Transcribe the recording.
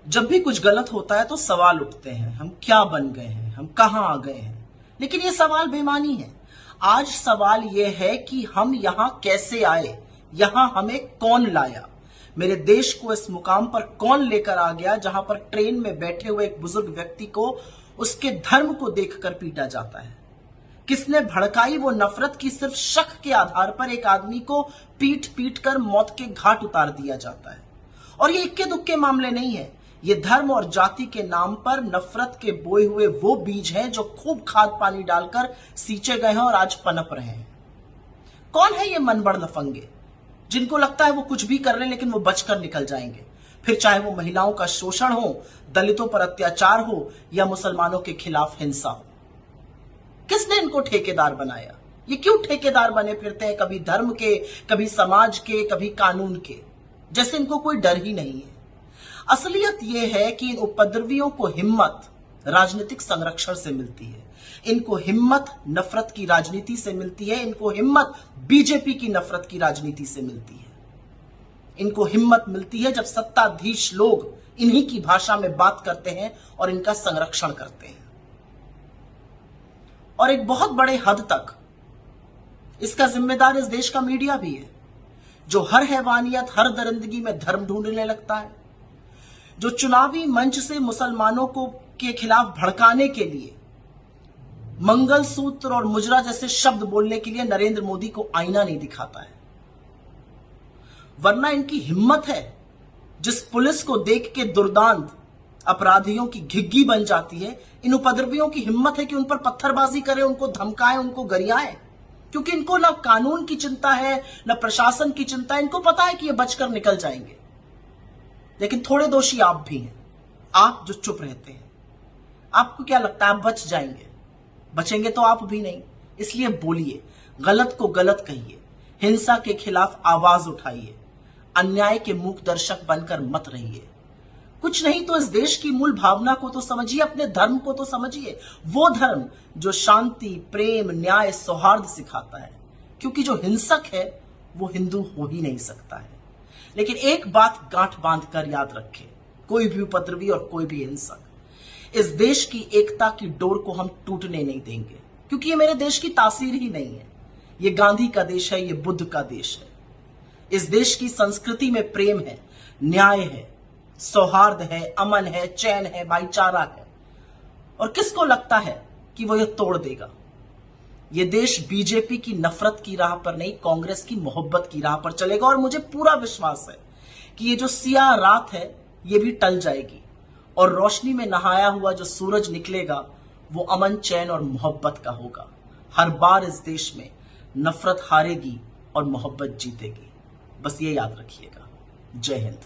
जब भी कुछ गलत होता है तो सवाल उठते हैं, हम क्या बन गए हैं, हम कहां आ गए हैं। लेकिन ये सवाल बेमानी है। आज सवाल ये है कि हम यहां कैसे आए, यहां हमें कौन लाया, मेरे देश को इस मुकाम पर कौन लेकर आ गया जहां पर ट्रेन में बैठे हुए एक बुजुर्ग व्यक्ति को उसके धर्म को देखकर पीटा जाता है। किसने भड़काई वो नफरत की सिर्फ शक के आधार पर एक आदमी को पीट पीट कर मौत के घाट उतार दिया जाता है। और ये इक्के दुक्के मामले नहीं है, ये धर्म और जाति के नाम पर नफरत के बोए हुए वो बीज हैं जो खूब खाद पानी डालकर सींचे गए हैं और आज पनप रहे हैं। कौन है ये मनबड़ लफंगे जिनको लगता है वो कुछ भी कर रहे हैं लेकिन वो बचकर निकल जाएंगे, फिर चाहे वो महिलाओं का शोषण हो, दलितों पर अत्याचार हो या मुसलमानों के खिलाफ हिंसा हो। किसने इनको ठेकेदार बनाया? ये क्यों ठेकेदार बने फिरते हैं, कभी धर्म के, कभी समाज के, कभी कानून के, जैसे इनको कोई डर ही नहीं है। असलियत यह है कि इन उपद्रवियों को हिम्मत राजनीतिक संरक्षण से मिलती है, इनको हिम्मत नफरत की राजनीति से मिलती है, इनको हिम्मत बीजेपी की नफरत की राजनीति से मिलती है। इनको हिम्मत मिलती है जब सत्ताधीश लोग इन्हीं की भाषा में बात करते हैं और इनका संरक्षण करते हैं। और एक बहुत बड़े हद तक इसका जिम्मेदार इस देश का मीडिया भी है, जो हर हैवानियत, हर दरिंदगी में धर्म ढूंढने लगता है, जो चुनावी मंच से मुसलमानों को के खिलाफ भड़काने के लिए मंगलसूत्र और मुजरा जैसे शब्द बोलने के लिए नरेंद्र मोदी को आईना नहीं दिखाता है। वरना इनकी हिम्मत है, जिस पुलिस को देख के दुर्दांत अपराधियों की घिग्गी बन जाती है, इन उपद्रवियों की हिम्मत है कि उन पर पत्थरबाजी करें, उनको धमकाएं, उनको गरियाएं, क्योंकि इनको ना कानून की चिंता है, ना प्रशासन की चिंता है। इनको पता है कि ये बचकर निकल जाएंगे। लेकिन थोड़े दोषी आप भी हैं, आप जो चुप रहते हैं। आपको क्या लगता है आप बच जाएंगे? बचेंगे तो आप भी नहीं। इसलिए बोलिए, गलत को गलत कहिए, हिंसा के खिलाफ आवाज उठाइए, अन्याय के मूक दर्शक बनकर मत रहिए। कुछ नहीं तो इस देश की मूल भावना को तो समझिए, अपने धर्म को तो समझिए, वो धर्म जो शांति, प्रेम, न्याय, सौहार्द सिखाता है। क्योंकि जो हिंसक है वो हिंदू हो ही नहीं सकता है। लेकिन एक बात गांठ बांध कर याद रखें, कोई भी उपद्रवी और कोई भी हिंसक इस देश की एकता की डोर को हम टूटने नहीं देंगे, क्योंकि ये मेरे देश की तासीर ही नहीं है। ये गांधी का देश है, ये बुद्ध का देश है। इस देश की संस्कृति में प्रेम है, न्याय है, सौहार्द है, अमन है, चैन है, भाईचारा है। और किसको लगता है कि वो ये तोड़ देगा? ये देश बीजेपी की नफरत की राह पर नहीं, कांग्रेस की मोहब्बत की राह पर चलेगा। और मुझे पूरा विश्वास है कि ये जो सियाह रात है ये भी टल जाएगी और रोशनी में नहाया हुआ जो सूरज निकलेगा वो अमन, चैन और मोहब्बत का होगा। हर बार इस देश में नफरत हारेगी और मोहब्बत जीतेगी। बस ये याद रखिएगा। जय हिंद।